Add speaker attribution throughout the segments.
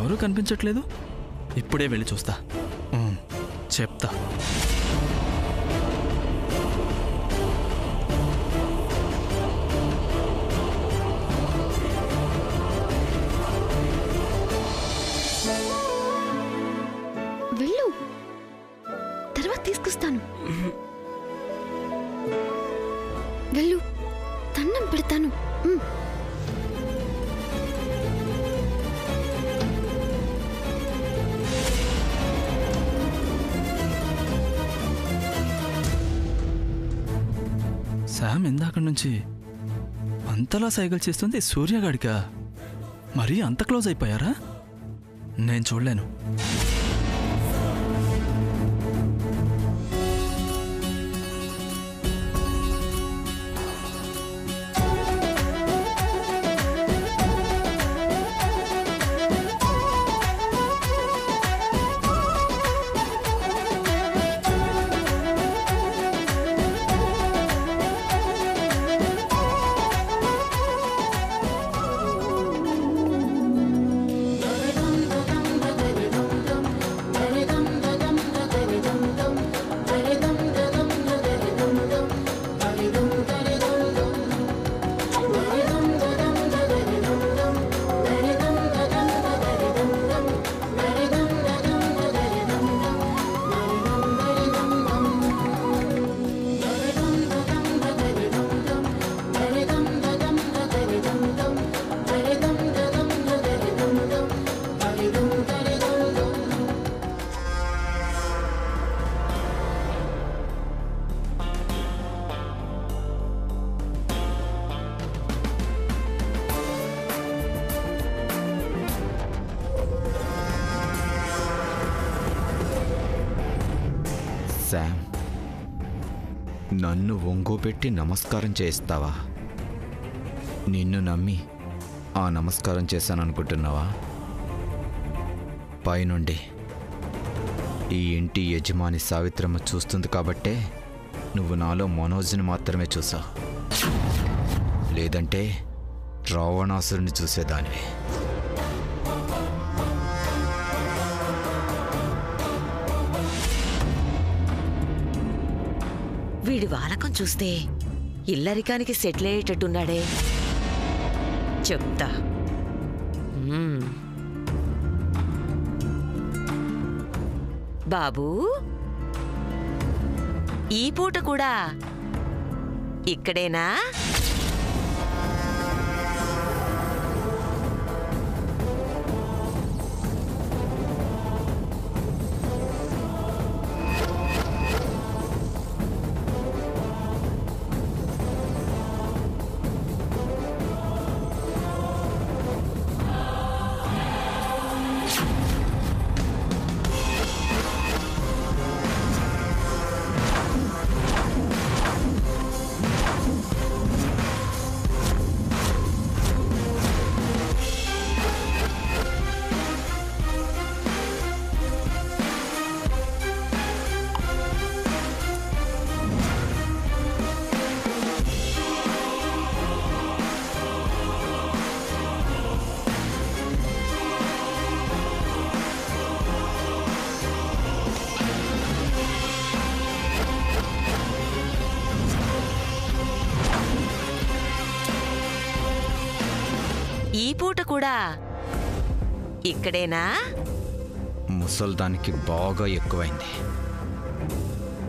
Speaker 1: ఎవరూ కనిపించట్లేదు. ఇప్పుడే వెళ్ళి చూస్తా. చెప్తా.
Speaker 2: వెళ్ళు, తర్వాత తీసుకొస్తాను. వెళ్ళు, దండం పెడతాను.
Speaker 1: శామ్ ఇందాక నుంచి అంతలా సైకిల్ చేస్తుంది సూర్యగాడికా? మరీ అంత క్లోజ్ అయిపోయారా? నేను చూడలేను.
Speaker 3: శామ్, నన్ను ఒంగోబెట్టి నమస్కారం చేస్తావా? నిన్ను నమ్మి ఆ నమస్కారం చేశాననుకుంటున్నావా? పైనుండి ఈ ఇంటి యజమాని సావిత్రమ్మ చూస్తుంది కాబట్టే నువ్వు నాలో మనోజ్ని మాత్రమే చూసావు. లేదంటే రావణాసురుని చూసేదానివి.
Speaker 4: వీడి వాలకం చూస్తే ఇల్లరికానికి సెటిల్ అయ్యేటట్టున్నాడే. చెప్తా. బాబూ, ఈ పూట కూడా ఇక్కడేనా? ఈ పూట కూడా ఇక్కడేనా?
Speaker 3: ముసల్దానికి బాగా ఎక్కువైంది.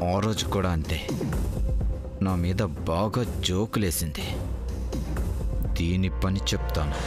Speaker 3: ఆ రోజు కూడా అంతే. నా మీద బాగా జోకులేసింది. దీని పని చెప్తాను.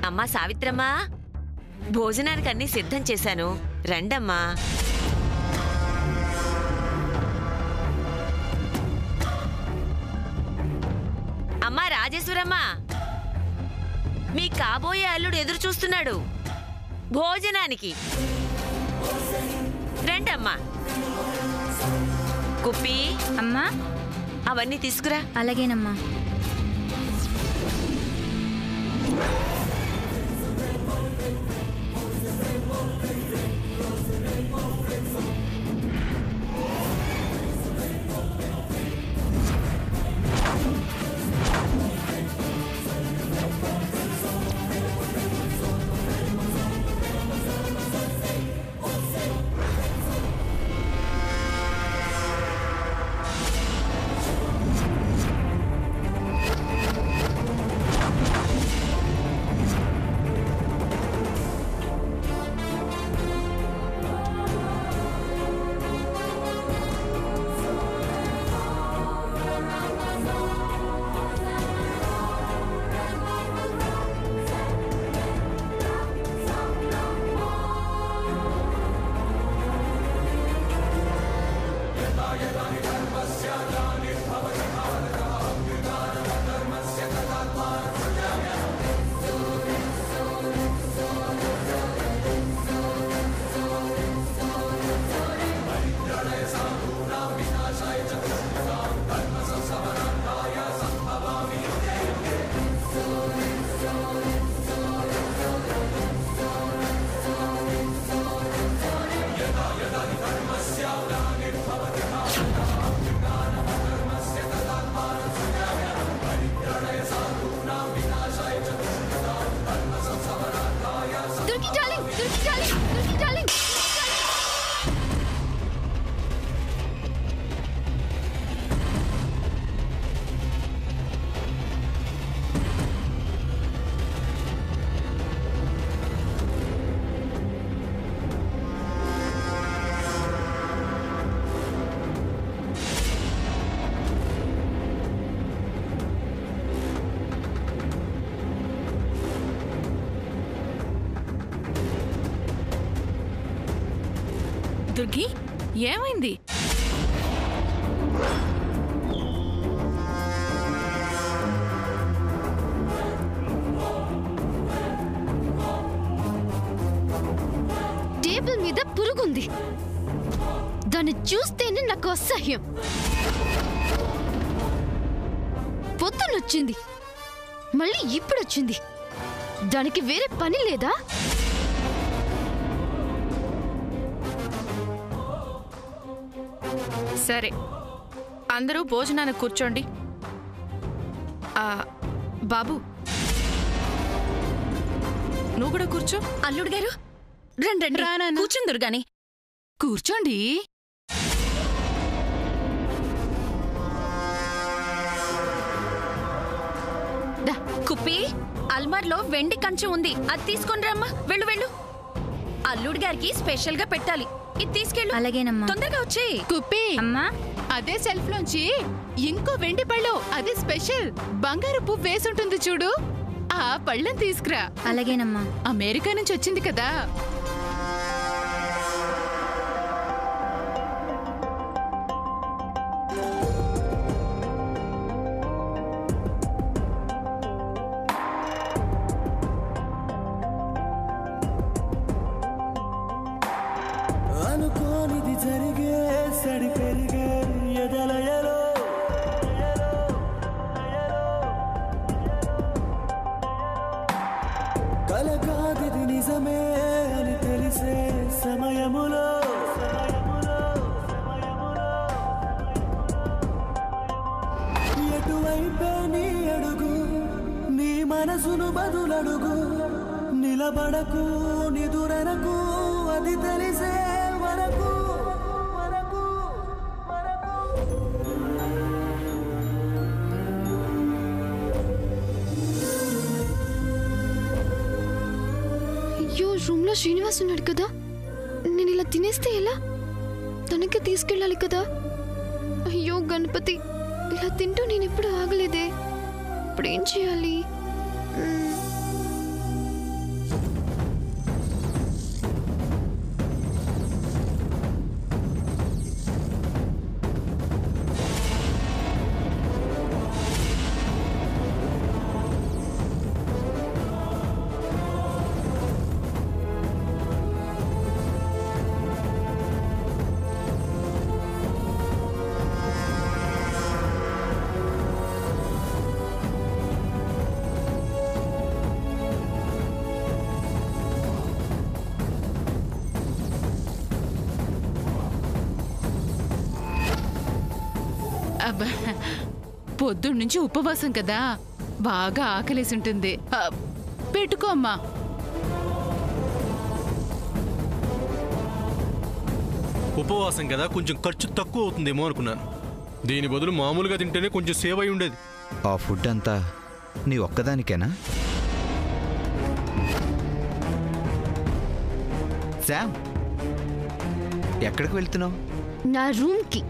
Speaker 4: అమ్మా సావిత్రమ్మా, భోజనానికి అన్నీ సిద్ధం చేశాను, రండమ్మా. అమ్మా రాజేశ్వరమ్మా, మీ కాబోయే అల్లుడు ఎదురు చూస్తున్నాడు భోజనానికి. రండమ్మా. కుప్పి,
Speaker 5: అమ్మా,
Speaker 4: అవన్నీ తీసుకురా.
Speaker 5: అలాగేనమ్మా.
Speaker 6: దుర్గి, ఏమైంది?
Speaker 2: టేబుల్ మీద పురుగుంది. దాన్ని చూస్తేనే నాకు అసహ్యం. పొద్దునొచ్చింది, మళ్ళీ ఇప్పుడొచ్చింది. దానికి వేరే పని లేదా?
Speaker 6: సరే, అందరూ భోజనానికి కూర్చోండి. బాబు, నువ్వు కూడా కూర్చో.
Speaker 5: అల్లుడు గారు రండి, కూర్చుందురు గాని.
Speaker 6: కూర్చోండి.
Speaker 5: కుప్పి, అల్మార్లో వెండి కంచం ఉంది, అది తీసుకొని రమ్మా. వెళ్ళు వెళ్ళు. అల్లుడు గారికి స్పెషల్ గా పెట్టాలి, ఇది తీసుకెళ్ళు. అలాగేనమ్మా. తొందరగా వచ్చి.
Speaker 7: కుప్పి,
Speaker 5: అమ్మా,
Speaker 7: అదే సెల్ఫ్ లోంచి ఇంకో వెండి పళ్ళు, అదే స్పెషల్ బంగారు పువ్వు వేసుంటుంది చూడు, ఆ పళ్ళని తీసుకురా.
Speaker 5: అలాగేనమ్మా.
Speaker 7: అమెరికా నుంచి వచ్చింది కదా.
Speaker 8: అనుకోనిది జరిగే సడి పెరిగే ఎదలయలో కలకాదిది నిజమే అని తెలిసే సమయములో ఎటువైపే నీ అడుగు, నీ మనసును బదులడుగు. నిలబడకు, నిదురనకు, అది తెలిసే వరకు వరకు వరకు.
Speaker 2: అయ్యో, రూమ్ లో శ్రీనివాస్ ఉన్నాడు కదా. నేను ఇలా తినేస్తే ఎలా? తనకే తీసుకెళ్ళాలి కదా. అయ్యో గణపతి, ఇలా తింటూ నేను ఎప్పుడు ఆగలేదే. ఇప్పుడు ఏం చేయాలి?
Speaker 7: అబ్బా, పొద్దున్నుంచి ఉపవాసం కదా, బాగా ఆకలేసి ఉంటుంది. పెట్టుకో అమ్మా.
Speaker 9: ఉపవాసం కదా, కొంచెం ఖర్చు తక్కువ అవుతుందేమో అనుకున్నాను. దీని బదులు మామూలుగా తింటేనే కొంచెం సేవ్ అయి ఉండేది.
Speaker 3: ఆ ఫుడ్ అంతా నీ ఒక్కదానికేనా? శామ్, ఎక్కడికి వెళ్తున్నావు?
Speaker 2: నా రూమ్కి.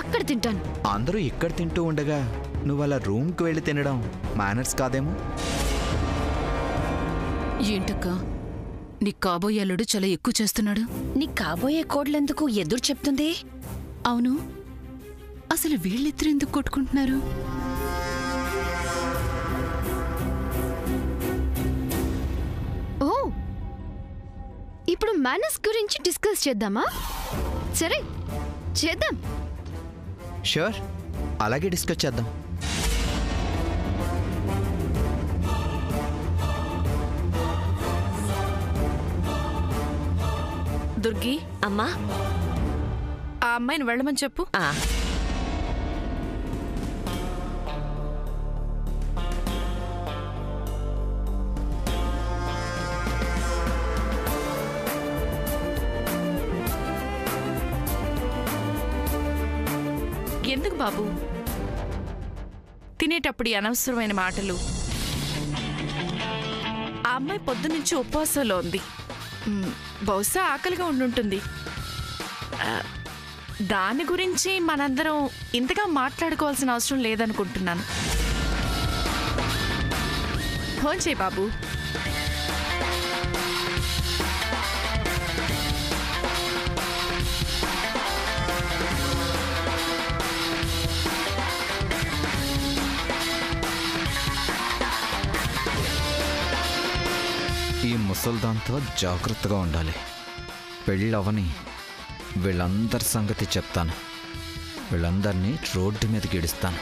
Speaker 2: అక్కడ తింటాను.
Speaker 3: అందరూ ఇక్కడ తింటూ ఉండగా నువ్వు అలా రూమ్కి వెళ్ళి తినడం మేనర్స్ కాదేమో.
Speaker 7: ఏంటక్క, నీ కాబోయే అల్లుడు చాలా ఎక్కువ చేస్తున్నాడు.
Speaker 5: నీ కాబోయే కోడ్లెందుకు ఎదురు చెప్తుంది?
Speaker 7: అవును, అసలు వీళ్ళిద్దరు ఎందుకు కొట్టుకుంటున్నారు?
Speaker 2: ఓ, ఇప్పుడు మేనర్స్ గురించి డిస్కస్ చేద్దామా? సరే, చేద్దాం.
Speaker 3: షూర్, అలాగే డిస్కస్ చేద్దాం.
Speaker 6: దుర్గి,
Speaker 4: అమ్మా.
Speaker 6: ఆ అమ్మాయిని వెళ్ళమని చెప్పు. ఎందుకు బాబు తినేటప్పుడు ఈ అనవసరమైన మాటలు? ఆ అమ్మాయి పొద్దునుంచి ఉపవాసంలో ఉంది. బహుశా ఆకలిగా ఉండుంటుంది. దాని గురించి మనందరం ఇంతగా మాట్లాడుకోవాల్సిన అవసరం లేదనుకుంటున్నాను. ఫోన్ చేయి బాబు.
Speaker 3: ఈ ముసల్దాంతో జాగ్రత్తగా ఉండాలి. పెళ్ళవని వీళ్ళందరి సంగతి చెప్తాను. వీళ్ళందరినీ రోడ్డు మీదకి ఇడుస్తాను.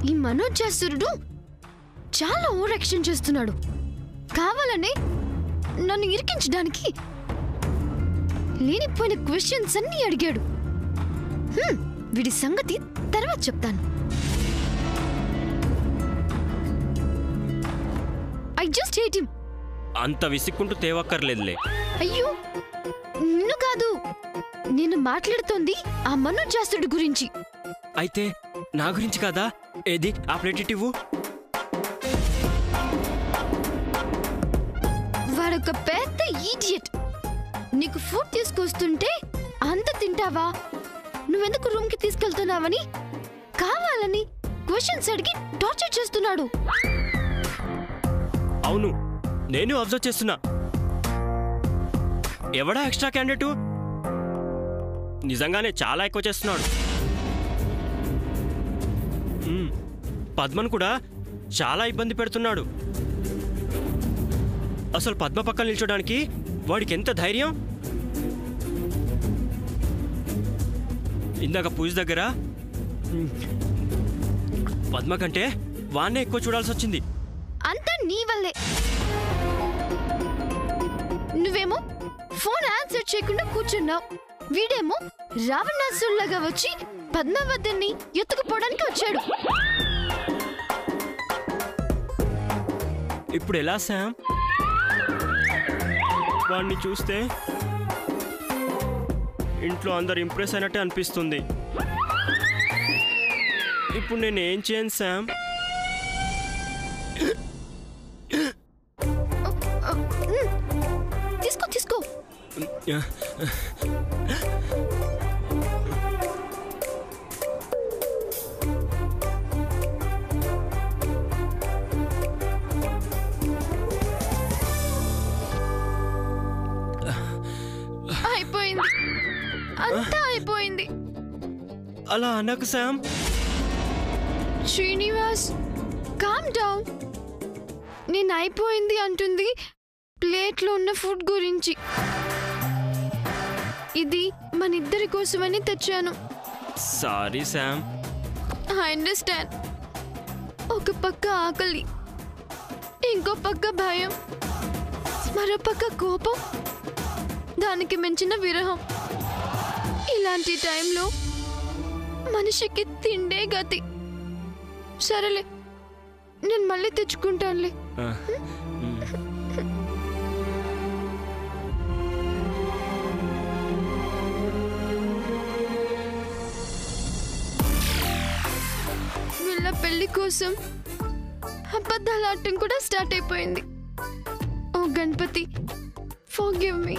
Speaker 2: ఈ మనోజాసురుడు చాలా ఓవర్ యాక్షన్ చేస్తున్నాడు. కావాలనే నన్ను ఇరికించడానికి లేనిపోయిన క్వశ్చన్స్ అన్ని అడిగాడు. వీడి సంగతి తర్వాత చెప్తాను. I just hate him.
Speaker 10: అంత విసిక్కుంటూ తేవక్కర్లేదులే.
Speaker 2: అయ్యో, నిన్ను కాదు, నేను మాట్లాడుతోంది ఆ మనోజాసురుడు గురించి.
Speaker 10: అయితే నా గురించి కాదా? ఏది ఆ ప్లేట్ ఇవ్వు.
Speaker 2: వాడొక పెద్ద ఈడియట్. నీకు ఫుడ్ తీసుకొస్తుంటే అంత తింటావా, నువ్వెందుకు రూమ్ కి తీసుకెళ్తున్నావని కావాలని క్వశ్చన్స్ అడిగి టార్చర్ చేస్తున్నాడు.
Speaker 10: అవును, నేను అబ్జర్వ్ చేస్తున్నా. ఎవడా ఎక్స్ట్రా క్యాండిడేటు? నిజంగానే చాలా ఎక్కువ చేస్తున్నాడు. పద్మను కూడా చాలా ఇబ్బంది పెడుతున్నాడు. అసలు పద్మ పక్కన నిల్చోడానికి వాడికి ఎంత ధైర్యం! ఇందాక పూజ దగ్గర పద్మ కంటే వాన్నే ఎక్కువ చూడాల్సి వచ్చింది.
Speaker 2: అంతా నీ వల్లే. నువ్వేమో ఫోన్ ఆన్సర్ చేయకుండా కూర్చున్నావు. వీడేమో రావణాసురులాగా వచ్చి పద్మావతిని ఎత్తుకుపోవడానికి వచ్చాడు.
Speaker 10: ఇప్పుడు ఎలా శామ్? వాడిని చూస్తే ఇంట్లో అందరు ఇంప్రెస్ అయినట్టే అనిపిస్తుంది. ఇప్పుడు నేను ఏం చేయను శామ్?
Speaker 2: తీసుకో తీసుకో. అయిపోయింది, అంతా అయిపోయింది.
Speaker 10: అలా అనకు శామ్.
Speaker 2: Srinivas, calm down. నేను అయిపోయింది అంటుంది, ప్లేట్లో ఉన్న ఫుడ్ గురించి. ఇది మన ఇద్దరి కోసమని తెచ్చాను.
Speaker 10: Sorry Sam.
Speaker 2: I understand. ఒక పక్క ఆకలి, ఇంకో పక్క భయం, మరో పక్క కోపం, దానికి మించిన విరహం. ఇలాంటి టైంలో మనిషికి తిండే గతి. సరేలే, నేను మళ్ళీ తెచ్చుకుంటానులే. వీళ్ళ పెళ్లి కోసం అబద్ధాల ఆటం కూడా స్టార్ట్ అయిపోయింది. ఓ గణపతి, ఫర్గివ్ మీ.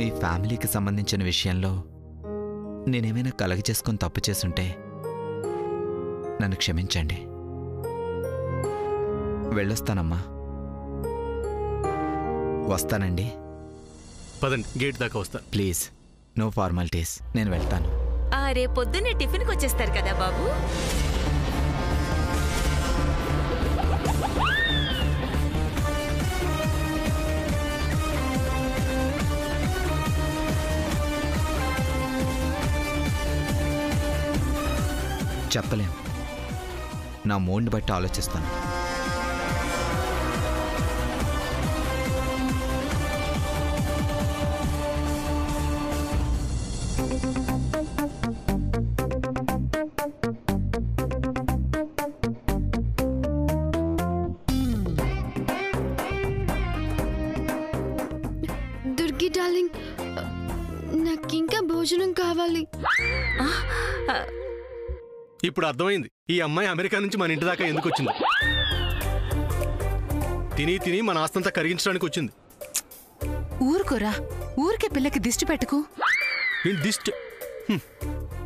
Speaker 3: మీ ఫ్యామిలీకి సంబంధించిన విషయంలో నేనేమైనా కలగ చేసుకుని తప్పు చేసుంటే నన్ను క్షమించండి. వెళ్ళొస్తానమ్మా. వస్తానండి.
Speaker 9: పదండి, గేట్ దాకా వస్తా.
Speaker 3: Please, no formalities. నేను వెళ్తాను.
Speaker 4: రేపు పొద్దున్నే టిఫిన్కి వచ్చేస్తారు కదా బాబు.
Speaker 3: చెప్పలేం. నా మూడ్ని బట్టి ఆలోచిస్తాను.
Speaker 2: దుర్గి డార్లింగ్, నాకింకా భోజనం కావాలి.
Speaker 9: ఇప్పుడు అర్థమైంది ఈ అమ్మాయి అమెరికా నుంచి మన ఇంటి దాకా ఎందుకు వచ్చింది. తిని తిని మన ఆస్తంతా కరిగించడానికి వచ్చింది.
Speaker 7: ఊరుకోరా, ఊరికే పిల్లకి దిష్టి పెట్టుకు.
Speaker 9: దిష్టి?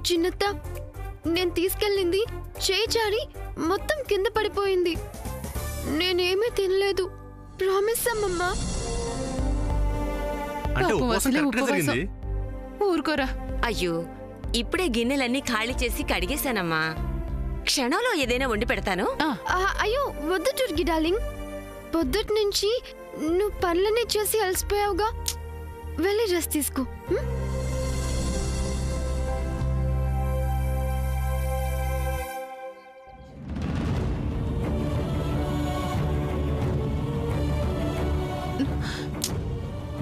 Speaker 2: చిన్నత్త, నేను తీసుకెళ్ళింది చేయి జారి మొత్తం కింద పడిపోయింది. నేనేమీ తినలేదు. ప్రామిస్ అమ్మమ్మా.
Speaker 9: అంటే
Speaker 7: పాపం
Speaker 9: ఉపవాసం
Speaker 7: అసలే
Speaker 9: కరెక్ట్గా
Speaker 7: ఉపవాసం.
Speaker 9: జరిగింది.
Speaker 7: ఊరుకోరా.
Speaker 4: అయ్యో, ఇప్పుడే గిన్నెలన్నీ ఖాళీ చేసి కడిగేశానమ్మా. క్షణంలో ఏదైనా వండి పెడతాను.
Speaker 2: అయ్యో వద్దు దుర్గి డార్లింగ్, పొద్దుటి నుంచి నువ్వు పనులన్నీ చేసి అలసిపోయావుగా. వెళ్ళి రెస్ట్ తీసుకో.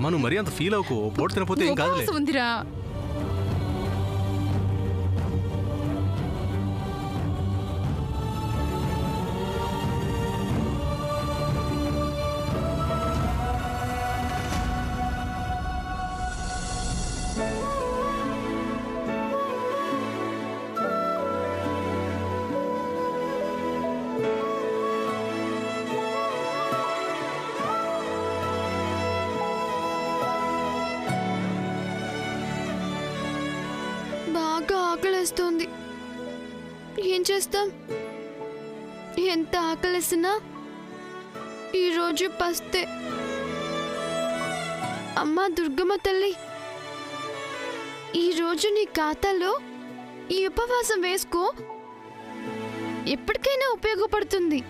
Speaker 9: మనం మరీ అంత ఫీల్ అవ్వకు. పూట తినపోతే ఏం కాదులే.
Speaker 7: ఉపవాసం ఉందిరా.
Speaker 2: బాగా ఆకలేస్తోంది. ఏం చేస్తాం? ఎంత ఆకలేసినా ఈరోజు పస్తే. అమ్మా దుర్గమ్మ తల్లి, ఈరోజు నీ ఖాతాలో ఈ ఉపవాసం వేసుకో, ఎప్పటికైనా ఉపయోగపడుతుంది.